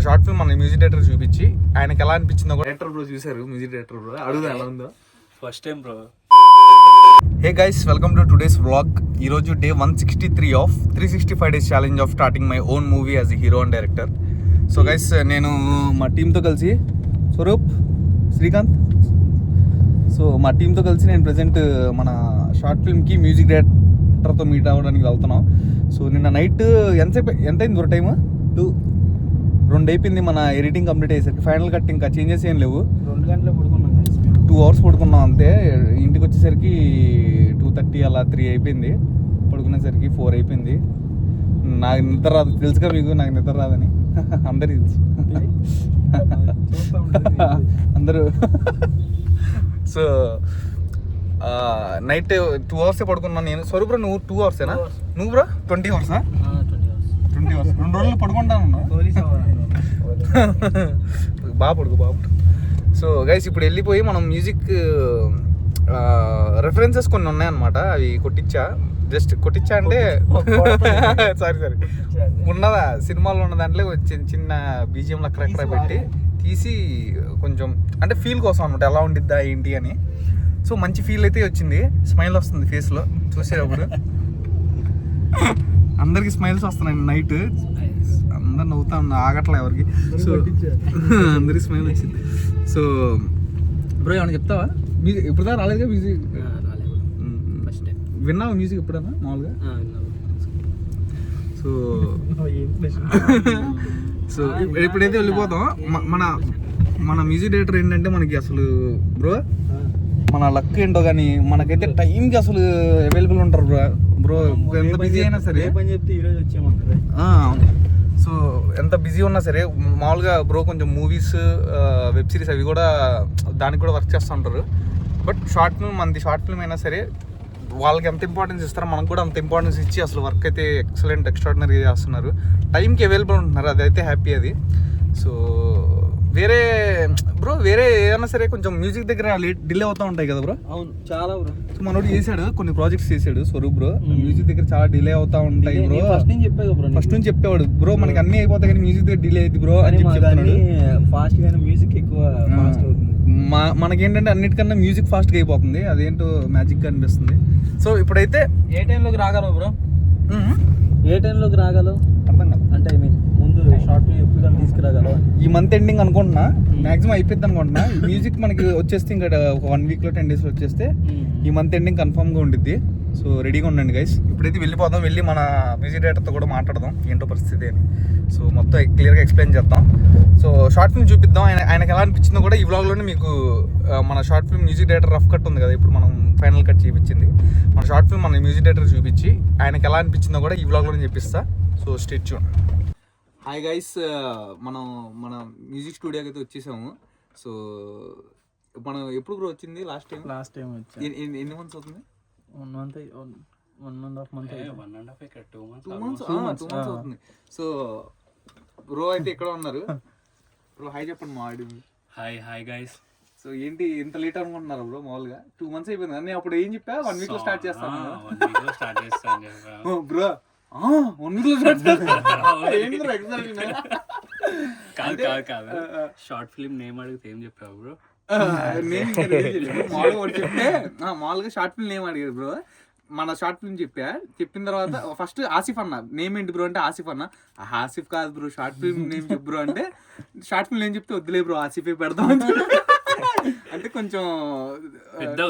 Short film మన music director చూపించి ఆయనకి ఎలా అనిపించిందో కూడా డైరెక్టర్ బ్రో చూసారు. మ్యూజిక్ డైరెక్టర్ బ్రో అడుగుదా ఎలా ఉందో? First time bro. Hey guys, welcome to today's vlog. ఈరోజు day 163 of 365 days challenge of starting my own movie as a hero and director. So guys, నేను మా టీంతో కలిసి స్వరూప్, శ్రీకాంత్, సో మా టీంతో కలిసి నేను ప్రజెంట్ మన షార్ట్ ఫిల్మ్కి మ్యూజిక్ డైరెక్టర్తో మీట్ అవ్వడానికి వెళ్తున్నాం. సో నిన్న నైట్ ఎంత అయింది బ్రో? టైమ్ 2 అయిపోయింది. మన ఎడిటింగ్ కంప్లీట్ అయ్యేసరికి ఫైనల్ కట్ ఇంకా చేంజెస్ ఏం లేవు. 2 గంటలు పడుకున్నాం, 2 hours పడుకున్నాం అంతే. ఇంటికి వచ్చేసరికి 2:30 అలా 3 అయిపోయింది. పడుకునేసరికి 4 అయిపోయింది. నాకు నిద్ర రాదు, తెలుసుగా మీకు నాకు నిద్ర రాదని. అందరికి తెలుసు, అందరూ. సో నైట్ 2 hours పడుకున్నాను నేను. స్వరూప్ బ్రో, నువ్వు 2 hours నువ్వు బ్రో 20 hours? 20 hours 2 రోజులు పడుకుంటాను. బాగా. సో గైస్, ఇప్పుడు వెళ్ళిపోయి మనం మ్యూజిక్ రెఫరెన్సెస్ కొన్ని ఉన్నాయన్నమాట, అవి కొట్టించా. జస్ట్ కొట్టించా అంటే సారీ ఉన్నదా సినిమాలో ఉన్న దాంట్లో చిన్న బీజిఎంలు అక్కడక్కడ పెట్టి తీసి కొంచెం అంటే ఫీల్ కోసం అనమాట, ఎలా ఉండిద్దా ఏంటి అని. సో మంచి ఫీల్ అయితే వచ్చింది. స్మైల్ వస్తుంది ఫేస్లో చూసేటప్పుడు. అందరికి స్మైల్స్ వస్తున్నాయి. నైట్ అందరు నవ్వుతా ఉన్నా, ఆగట్లే ఎవరికి. సో అందరికి స్మైల్ వచ్చింది. సో బ్రో ఏమన్నా చెప్తావా? మ్యూజిక్ ఇప్పుడు దా రాలేదుగా? మ్యూజిక్ విన్నావా? మ్యూజిక్ ఎప్పుడన్నా మామూలుగా? సో సో ఎప్పుడైతే వెళ్ళిపోతాం, మన మ్యూజిక్ డైరెక్టర్ ఏంటంటే మనకి అసలు బ్రో మన లక్ ఏంటో కానీ మనకైతే టైంకి అసలు అవైలబుల్ ఉంటారు బ్రో. ఎంత బిజీ అయినా సరే చెప్తే ఈరోజు వచ్చామన్నారు. సో ఎంత బిజీ ఉన్నా సరే మామూలుగా బ్రో కొంచెం మూవీస్, వెబ్ సిరీస్ అవి కూడా దానికి కూడా వర్క్ చేస్తూ ఉంటారు. బట్ షార్ట్ ఫిల్మ్, మనది షార్ట్ ఫిల్మ్ అయినా సరే వాళ్ళకి ఎంత ఇంపార్టెన్స్ ఇస్తారో మనకు కూడా అంత ఇంపార్టెన్స్ ఇచ్చి అసలు వర్క్ అయితే ఎక్సలెంట్ ఎక్స్ట్రాడినరీగా చేస్తున్నారు. టైంకి అవైలబుల్ ఉంటున్నారు, అదైతే హ్యాపీ అది. సో వేరే బ్రో వేరే ఏదైనా సరే కొంచెం మ్యూజిక్ దగ్గర డిలే అవుతూ ఉంటాయి కదా బ్రో? అవును, చాలా బ్రో. సో మనోడు చేశాడు, కొన్ని ప్రాజెక్ట్స్ చేశాడు స్వరూప్ బ్రో. మ్యూజిక్ దగ్గర చాలా డిలే అవుతా ఉంటాయి బ్రో. ఫస్ట్ నుంచి చెప్పేవాడు బ్రో, మనకి అన్ని అయిపోతాయి కానీ మ్యూజిక్ దగ్గర డిలే అయింది బ్రో అని చెప్తున్నాడు. ఫాస్ట్ గానే మ్యూజిక్ ఎక్కువ ఫాస్ట్ అవుతుంది. మనకేంటంటే అన్నిటికన్నా మ్యూజిక్ ఫాస్ట్గా అయిపోతుంది, అదేంటో మ్యాజిక్గా అనిపిస్తుంది. సో ఇప్పుడైతే ఏ టైంలోకి రాగలవు బ్రో? ఏ టైంలోకి రాగలవు అర్థం కాదు అంటే, ఐ మీన్ ముందు షార్ట్ ఎప్పుడు తీసుకురాగలవు? ఈ మంత్ ఎండింగ్ అనుకుంటున్నా, మాక్సిమం అయిపోద్ది అనుకుంటున్నా. మ్యూజిక్ మనకి వచ్చేస్తే ఇంకా ఒక 1 weekలో 10 daysలో వచ్చేస్తే ఈ మంత్ ఎండింగ్ కన్ఫర్మ్గా ఉండిద్ది. సో రెడీగా ఉండండి గైస్. ఇప్పుడైతే వెళ్ళిపోదాం, వెళ్ళి మన మ్యూజిక్ డైరెక్టర్తో కూడా మాట్లాడదాం ఏంటో పరిస్థితి అని. సో మొత్తం క్లియర్గా ఎక్స్ప్లెయిన్ చేద్దాం. సో షార్ట్ ఫిల్మ్ చూపిద్దాం, ఆయనకి ఎలా అనిపించిందో కూడా ఈ వ్లాగ్లోనే మీకు. మన short film music director rough cut ఉంది కదా, ఇప్పుడు మనం ఫైనల్ కట్ చూపించింది. మన షార్ట్ ఫిల్మ్ మన మ్యూజిక్ డైరెక్టర్ చూపించి ఆయనకి ఎలా అనిపించిందో కూడా ఈ వ్లాగ్లోనే చెప్పిస్తా. So stay tune. Hi guys, మనం మన మ్యూజిక్ స్టూడియోకి అయితే వచ్చేసాము. సో మనం ఎప్పుడు కూడా వచ్చింది? లాస్ట్ టైం వచ్చి ఎన్ని మంత్స్ అవుతుంది? 1.5 month. 2 months అవుతుంది. సో బ్రో అయితే ఇక్కడ ఉన్నారు. బ్రో హాయ్ చెప్పండి మా ఆడియన్స్. Hi guys. సో ఏంటి ఇంత లేట్ అనుకుంటున్నారు బ్రో? మామూలుగా 2 months అయిపోయింది కానీ అప్పుడు ఏం చెప్పా 1 weekలో స్టార్ట్ చేస్తాను బ్రో. 1 weekలో స్టార్ట్ కాదు. షార్ట్ ఫిల్మ్ నేమ్ అడిగితే ఏం చెప్పావు బ్రో? మామూలుగా షార్ట్ ఫిల్మ్ నేమ్ అడిగారు బ్రో. మన షార్ట్ ఫిల్మ్ చెప్పిన తర్వాత ఫస్ట్ ఆసిఫ్ అన్న నేమ్ ఏంటి బ్రో అంటే ఆసిఫ్ అన్న. ఆసిఫ్ కాదు బ్రో, షార్ట్ ఫిల్మ్ నేమ్ చెప్పు బ్రో అంటే షార్ట్ ఫిల్మ్ నేమ్ చెప్తే వద్దులే బ్రో ఆసిఫే పెడదాం అంటే కొంచెం పెద్దగా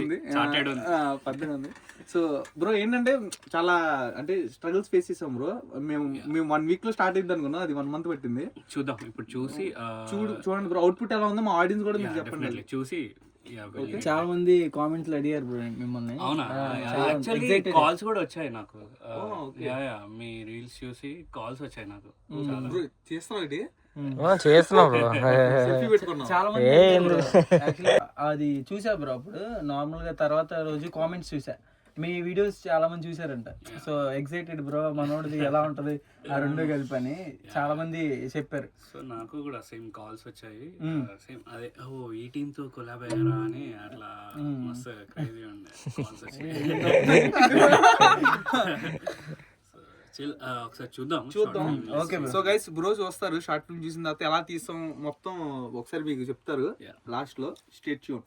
ఉంది. సో బ్రో ఏంటంటే చాలా అంటే స్ట్రగుల్స్ ఫేస్ చేసాం బ్రో. మేము 1 weekలో స్టార్ట్ అయింది అనుకున్నాం, అది 1 month పట్టింది. చూద్దాం ఇప్పుడు చూసి చూడండి బ్రో అవుట్పుట్ ఎలా ఉందో మా ఆడియన్స్ కూడా మీకు చెప్పండి. చూసి చాలా మంది కామెంట్లు అడిగారు బ్రో మిమ్మల్ని. అవునా? కాల్స్ కూడా వచ్చాయి నాకు. మీ రీల్స్ చూసి కాల్స్ వచ్చాయి నాకు. చేస్తున్నాం బ్రో. చాలా మంది అది చూసా బ్రో. అప్పుడు నార్మల్ గా తర్వాత రోజు కామెంట్స్ చూసా, మీ వీడియోస్ చాలా మంది చూసారంట. సో ఎక్సైటెడ్ బ్రో, మనోడిది ఎలా ఉంటది ఆ 2 కలిపి అని చాలా మంది చెప్పారు. సో నాకు కూడా సేమ్ కాల్స్ వచ్చాయి. సేమ్ అదే ఈ టీమ్ తో కొలాబ్ అయ్యారా అని అట్లా మస్తు క్రేజీ ఉండే కాల్స్ వచ్చాయి. ఒకసారి చూద్దాం. ఓకే సో గైస్ బ్రో చూస్తారు షార్ట్ ఫిల్మ్ చూసిన తర్వాత ఎలా తీస్తాం మొత్తం ఒకసారి మీకు చెప్తారు లాస్ట్ లో. State tune.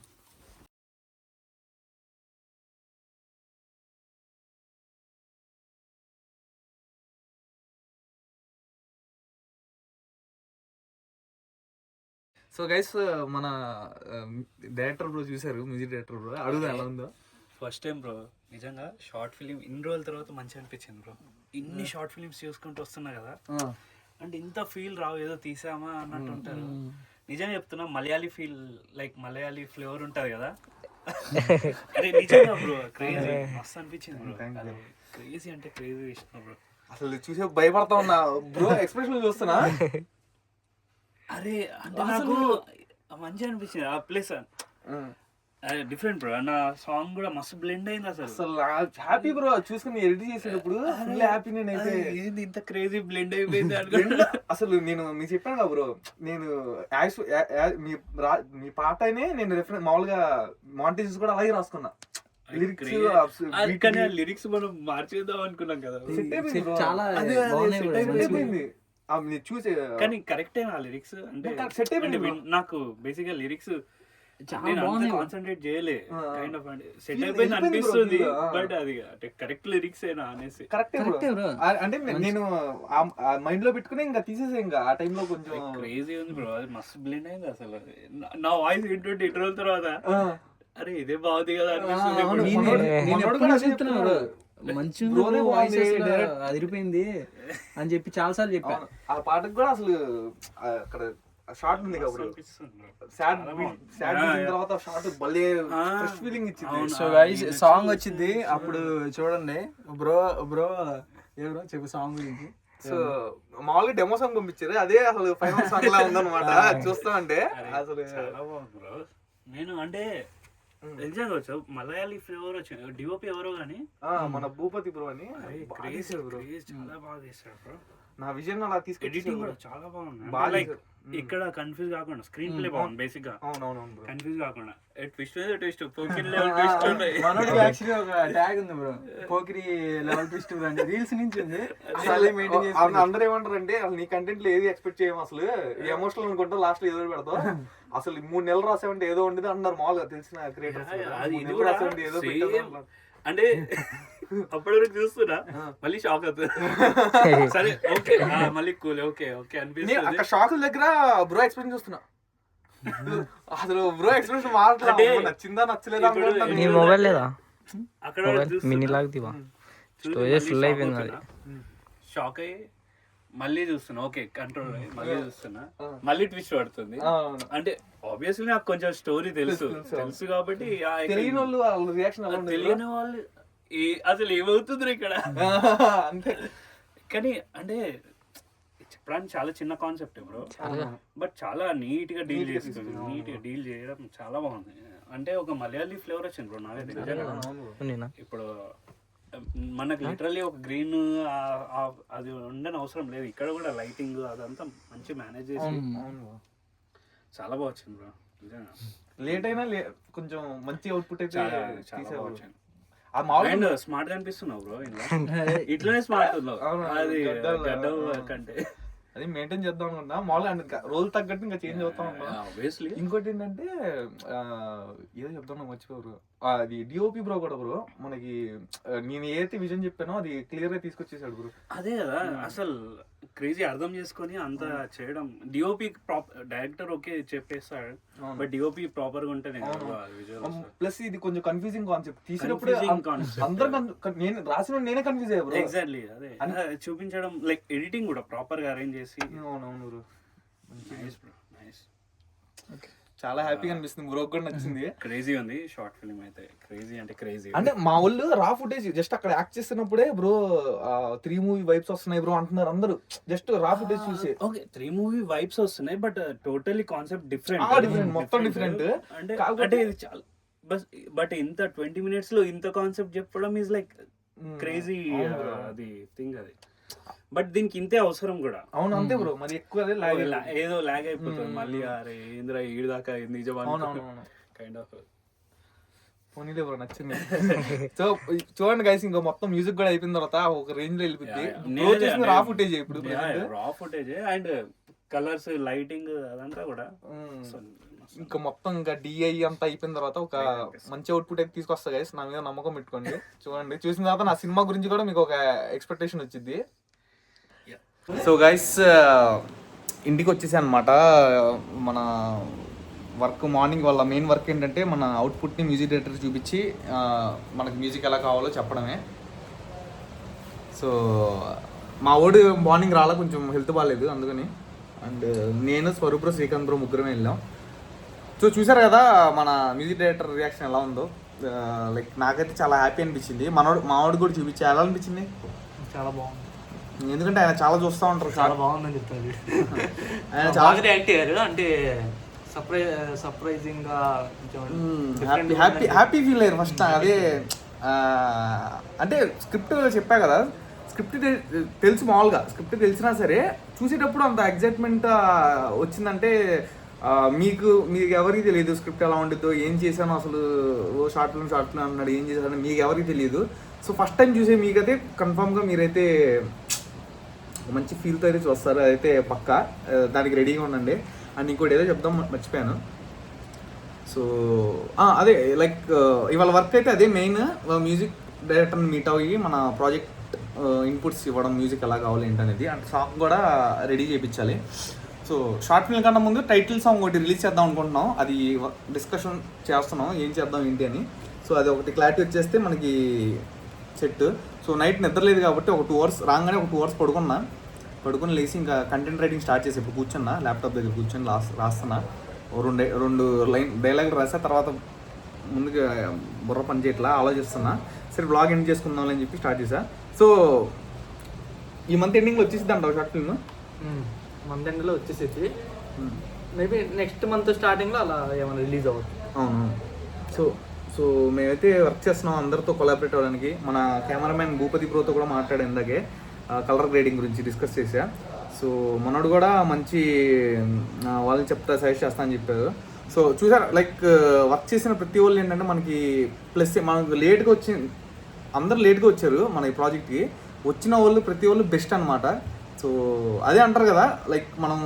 సో గైస్ మన డైరెక్టర్ బ్రో చూసారు, మ్యూజిక్ డైరెక్టర్ బ్రో, అడుగుదా ఎలా ఉందో? ఫస్ట్ టైం బ్రో నిజంగా షార్ట్ ఫిలిం ఇన్ని రోజుల తర్వాత మంచిగా అనిపించింది బ్రో. ఇన్ని షార్ట్ ఫిలిమ్స్ చూసుకుంటూ వస్తున్నా కదా, అంటే ఇంత ఫీల్ రావు, ఏదో తీసామా అన్నట్టు ఉంటారు. నిజంగా చెప్తున్నా, Malayali feel, like Malayali flavour ఉంటది కదా, అరే నిజంగా బ్రో క్రేజీ మస్తు అనిపించింది బ్రో. క్రేజీ అంటే క్రేజీ ఇష్టం బ్రో. అసలు చూసే భయపడతా ఉన్నా బ్రో, ఎక్స్ప్రెషన్ చూస్తున్నా. అరే అంటే నాకు మంచిగా అనిపించింది ఆ ప్లేస్. Different bro. నా సాంగ్ కూడా మస్తు బ్లెండ్ అయింది అసలు. హ్యాపీ బ్రో చూసుకుని ఎడిట్ చేసేటప్పుడు ఫుల్ హ్యాపీ. నేనైతే ఏంది ఇంత క్రేజీ బ్లెండ్ అయిపోయింది అసలు. నేను మీకు చెప్పాను కదా బ్రో, నేను మీ పాట అయినే నేను రెఫరెన్స్ మామూలుగా మాంటేజెస్ కూడా అలాగే రాసుకున్నా. లిరిక్స్ మనం మార్చేద్దాం అనుకున్నాం కదా, చాలా చూసే కానీ కరెక్టే నా లిరిక్స్. అంటే నాకు బేసిక్ గా లిరిక్స్ కాన్సన్ట్రేట్ చేయలే, కైండ్ ఆఫ్ సెట్ అయిపోయింది అనిపిస్తుంది. బట్ అది కరెక్ట్ లిరిక్స్ ఏనా అనేసి కరెక్ట్ అంటే నేను మైండ్ లో పెట్టుకుని ఇంకా తీసేసా. ఇంకా ఆ టైంలో కొంచెం క్రేజీ ఉంది బ్రో, అది మస్తు బ్లెండ్ అయింది అసలు. నా వాయిస్ వింటుంటే ఇటు రోజుల తర్వాత అరే ఇదే బాగుంది కదా అనిపిస్తుంది. మంచి అదిరిపోయింది అని చెప్పి చాలా సార్లు చెప్పాను. ఆ పాటకు కూడా అసలు అక్కడ షార్ట్ ఉంది కాబట్టి తర్వాత షార్ట్ భలే ఫ్రెష్ ఫీలింగ్ ఇచ్చింది. సో గైస్ సాంగ్ వచ్చింది అప్పుడు చూడండి బ్రో. బ్రో ఏ బ్రో చెప్పు సాంగ్ గురించి. సో మామూలుగా డెమో సాంగ్ పంపించారు, అదే అసలు ఫైనల్ సాంగ్ లా ఉందన్నమాట. చూస్తా అంటే అసలు చాలా బాగుంది బ్రో. నేను అంటే నిజంగా వచ్చావు మలయాళీ ఫ్లేవర్ వచ్చింది. డిఓపి ఎవరో గానీ మన భూపతి బ్రో అని చాలా బాగా చేశాడు బ్రో. నా విజన్ అలా తీసుకు ఎడిటింగ్ కూడా చాలా బాగుంది. లైక్ ఇక్కడ కన్ఫ్యూజ్ కాకుండా స్క్రీన్ ప్లే బాగుంది బేసిక్ గా. కన్ఫ్యూజ్ కాకుండా ట్విస్ట్ మీద ట్విస్ట్, పోకిరి లెవెల్ ట్విస్ట్ ఉన్నాయి. మనోడికి యాక్చువల్లీ ఒక ట్యాగ్ ఉంది బ్రో, పోకిరి లెవెల్ ట్విస్ట్ అంటే రీల్స్ నుంచి ఉంది. అందరూ ఏమంటారు అంటే అసలు నీ కంటెంట్ లో ఏది ఎక్స్పెక్ట్ చేయము, అసలు ఎమోషనల్ అనుకుంటా లాస్ట్ లో ఏదో పెడతావు, అసలు 3 నెలలు రాసామంటే ఏదో ఉండేది అన్నారు మామూలుగా తెలిసిన క్రియేటర్స్. అంటే అప్పటి వరకు చూస్తున్నా మళ్ళీ షాక్ అవుతుంది. సరే ఓకే మళ్ళీ కూల్ ఓకే ఓకే అనిపిస్తుంది. అక్కడ షాక్ దగ్గర బ్రో ఎక్స్పీరియన్స్ చూస్తున్నా. అసలు బ్రో ఎక్స్పీరియన్స్ మాట్లాడే నచ్చిందా నచ్చలేదా నీ మొబైల్ లేదా అక్కడ మినీ లాగుతీవా స్టోరేజ్ ఫుల్ అయిపోయింది. అది షాక్ అయ్యి మళ్ళీ చూస్తున్నా, ఓకే కంట్రోల్ అయ్యి మళ్ళీ చూస్తున్నా, మళ్ళీ ట్విస్ట్ పడుతుంది. అంటే ఆబ్వియస్లీ నాకు కొంచెం స్టోరీ తెలుసు కాబట్టి తెలియని వాళ్ళు రియాక్షన్ తెలియని వాళ్ళు అసలు ఏమవుతుంది ఇక్కడ అంతే. కానీ అంటే చెప్పడానికి చాలా చిన్న కాన్సెప్ట్ బ్రో, బట్ చాలా నీట్ గా డీల్ చేస్తుంది. నీట్ గా డీల్ చేయడం చాలా బాగుంది. అంటే ఒక మలయాళీ ఫ్లేవర్ వచ్చింది బ్రో నాకైతే. ఇప్పుడు మనకు లిటరల్లీ ఒక గ్రీన్ అది ఉండని అవసరం లేదు, ఇక్కడ కూడా లైటింగ్ అదంతా మంచి మేనేజ్ చేసి చాలా బాగా వచ్చింది బ్రో. నిజంగా లేట్ అయినా కొంచెం మంచి అవుట్పుట్ అయితే చాలా బాగా వచ్చింది. స్మార్ట్ గా అనిపిస్తున్నావు బ్రో, ఇట్లనే స్మార్ట్ ఉన్నావు. అది కంటే అది మెయింటైన్ చేద్దాం అనుకున్నా మామూలుగా రోజు తగ్గట్టు ఇంకా చేంజ్ అవుతా ఉంటాం. ఇంకోటి ఏంటంటే ఏదో చెప్తాను మర్చిపోరు, అది డిఓపి బ్రో కూడా బ్రో మనకి నేను ఏదైతే విజన్ చెప్పానో అది క్లియర్ గా తీసుకొచ్చేసాడు బ్రో. అదే కదా అసలు క్రేజీ అర్థం చేసుకొని అంత చేయడం. డిఓపి డైరెక్టర్ ఓకే చెప్పేస్తాడు, బట్ డిఓపి ప్రాపర్ గా ఉంటేనే ప్లస్ ఇది కొంచెం కన్ఫ్యూజింగ్ కాన్సెప్ట్ తీసినప్పుడు అందరూ నేను రాసిన నేనే కన్ఫ్యూజ్ అయ్యా బ్రో. ఎగ్జాక్ట్లీ అదే చూపించడం, లైక్ ఎడిటింగ్ కూడా ప్రాపర్ గా అరేంజ్ చేసి. అవునవును బ్రో, నైస్ బ్రో, నైస్. చాలా హ్యాపీగా అనిపిస్తుంది బ్రో, కూడా నచ్చింది. క్రేజీ ఉంది షార్ట్ ఫిల్మ్ అయితే, క్రేజీ అంటే క్రేజీ. అంటే మా వాళ్ళు రా ఫుటేజ్ జస్ట్ అక్కడ యాక్ట్ చేస్తున్నప్పుడే బ్రో 3 మూవీ వైబ్స్ వస్తున్నాయి బ్రో అంటున్నారు అందరూ, జస్ట్ రా ఫుటేజ్ చూసి. ఓకే 3 మూవీ వైబ్స్ వస్తున్నాయి, బట్ టోటలీ కాన్సెప్ట్ డిఫరెంట్, మొత్తం డిఫరెంట్. అంటే ఇది చాలా బట్ ఇంత 20 minutes లో ఇంత కాన్సెప్ట్ చెప్పడం ఈజ్ లైక్ క్రేజీ అది థింగ్ అది. బట్ దీనికి ఇంతే అవసరం కూడా. అవును అంతే బ్రో, మరి ఎక్కువ ఏదో లాగ్ అయిపోతుంది మళ్ళీ. అరే ఏంద్రా ఈడు దాకా నిజమా కైండ్ ఆఫ్ పోనీలే బ్రో నచ్చింది. సో చూడండి గైస్, ఇంకా మొత్తం మ్యూజిక్ కూడా అయిపోయిన తర్వాత ఒక రేంజ్ లో వెళ్ళిపోద్ది. రా ఫుటేజ్ ఇప్పుడు రా ఫుటేజ్ అండ్ కలర్స్ లైటింగ్ అదంతా కూడా ఇంకా మొత్తం ఇంకా డిఐ అంతా అయిపోయిన తర్వాత ఒక మంచి అవుట్పుట్ అయితే తీసుకొస్తా గైస్, నా మీద నమ్మకం పెట్టుకోండి. చూడండి, చూసిన తర్వాత నా సినిమా గురించి కూడా మీకు ఒక ఎక్స్పెక్టేషన్ వచ్చింది. సో గైస్ ఇంటికి వచ్చేసా అనమాట. మన వర్క్ మార్నింగ్ వాళ్ళ మెయిన్ వర్క్ ఏంటంటే మన అవుట్పుట్ని మ్యూజిక్ డైరెక్టర్ చూపించి మనకు మ్యూజిక్ ఎలా కావాలో చెప్పడమే. సో మా ఓడి మార్నింగ్ రాలా, కొంచెం హెల్త్ బాగాలేదు అందుకని. అండ్ నేను స్వరూప్ శ్రీకాంత్ బ్రో ముగ్గురమే వెళ్ళాం. సో చూసారు కదా మన మ్యూజిక్ డైరెక్టర్ రియాక్షన్ ఎలా ఉందో. లైక్ నాకైతే చాలా హ్యాపీ అనిపించింది. మావాడు కూడా చూపించి ఎలా అనిపించింది? చాలా బాగుంది, ఎందుకంటే ఆయన చాలా చూస్తూ ఉంటారు. చాలా బాగుందని చెప్తారు. ఆయన చాలా యాక్ట్ అయ్యారు, అంటే సర్ప్రైజింగ్ గా హ్యాపీ ఫీల్ అయ్యారు ఫస్ట్. అదే అంటే స్క్రిప్ట్ చెప్పా కదా, స్క్రిప్ట్ తెలుసు మామూలుగా, స్క్రిప్ట్ తెలిసినా సరే చూసేటప్పుడు అంత ఎగ్జైట్మెంట్ వచ్చిందంటే మీకు ఎవరికి తెలియదు స్క్రిప్ట్ ఎలా ఉండిద్దో, ఏం చేశానో అసలు. షార్ట్ ఫిల్మ్ అన్నాడు, ఏం చేశానో మీకు ఎవరికి తెలియదు. సో ఫస్ట్ టైం చూసే మీకైతే కన్ఫామ్గా మీరైతే మంచి ఫీల్తో అయితే చూస్తారు, అదైతే పక్కా. దానికి రెడీగా ఉండండి. అండ్ ఇంకోటి ఏదో చెప్దాం మర్చిపోయాను. సో అదే లైక్ ఇవాళ వర్క్ అయితే అదే మెయిన్. మ్యూజిక్ డైరెక్టర్ని మీట్ అయ్యి మన ప్రాజెక్ట్ ఇన్పుట్స్ ఇవ్వడం, మ్యూజిక్ ఎలా కావాలి ఏంటనేది. అండ్ సాంగ్ కూడా రెడీ చేయించాలి. సో షార్ట్ ఫిల్మ్ కన్నా ముందు టైటిల్ సాంగ్ ఒకటి రిలీజ్ చేద్దాం అనుకుంటున్నాం. అది డిస్కషన్ చేస్తున్నాం ఏం చేద్దాం ఏంటి అని. సో అది ఒకటి క్లారిటీ వచ్చేస్తే మనకి సెట్. సో నైట్ నిద్రలేదు కాబట్టి ఒక 2 hours రాగానే ఒక 2 hours పడుకుని లేచి ఇంకా కంటెంట్ రైటింగ్ స్టార్ట్ చేసి ఇప్పుడు కూర్చున్నా, ల్యాప్టాప్ దగ్గర కూర్చొని రాస్తున్నా. రెండు లైన్ డైలాగులు రాసా. తర్వాత ముందుగా బుర్ర పని చేయట్లా, ఆలోచిస్తున్నా. సరే బ్లాగ్ ఎండ్ చేసుకుందాం అని చెప్పి స్టార్ట్ చేసా. సో ఈ మంత్ ఎండింగ్లో వచ్చేసింది అంటావు షార్ట్ ఫిల్మ్? మంత్ ఎండ్లో వచ్చేసేది, మేబీ నెక్స్ట్ మంత్ స్టార్టింగ్లో అలా ఏమైనా రిలీజ్ అవ్వచ్చు. అవును. సో మేమైతే వర్క్ చేస్తున్నాం అందరితో కొలాబరేట్ అవ్వడానికి. మన కెమెరామెన్ భూపతి బ్రోతో కూడా మాట్లాడే ఇందాకే కలర్ గ్రేడింగ్ గురించి డిస్కస్ చేశా. సో మనోడు కూడా మంచి వాళ్ళని సజెస్ట్ చేస్తా అని చెప్పారు. సో చూసారు, లైక్ వర్క్ చేసిన ప్రతి వాళ్ళు ఏంటంటే మనకి ప్లస్ మనకు లేట్గా అందరు లేట్గా వచ్చారు మన ఈ ప్రాజెక్ట్కి. వచ్చిన వాళ్ళు ప్రతి వాళ్ళు బెస్ట్ అనమాట. సో అదే అంటారు కదా, లైక్ మనం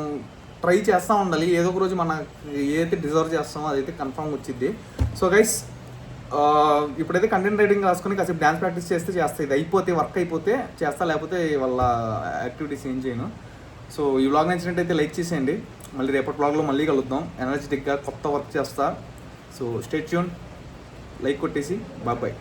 ట్రై చేస్తూ ఉండాలి. ఏదో ఒక రోజు మనకి ఏదైతే డిజర్వ్ చేస్తామో అదైతే కన్ఫామ్గా వచ్చింది. సో గైస్ ఇప్పుడైతే కంటెంట్ రైటింగ్ రాసుకొని కాసేపు డ్యాన్స్ ప్రాక్టీస్ చేస్తా. ఇది అయిపోతే వర్క్ అయిపోతే చేస్తా, లేకపోతే వాళ్ళ యాక్టివిటీస్ ఏం చేయను. సో ఈ వ్లాగ్ నచ్చినట్టయితే లైక్ చేసేయండి. మళ్ళీ రేపటి వ్లాగ్లో మళ్ళీ కలుద్దాం ఎనర్జెటిక్గా కొత్త వర్క్ చేస్తా. సో స్టే ట్యూన్, లైక్ కొట్టేసి బాయ్.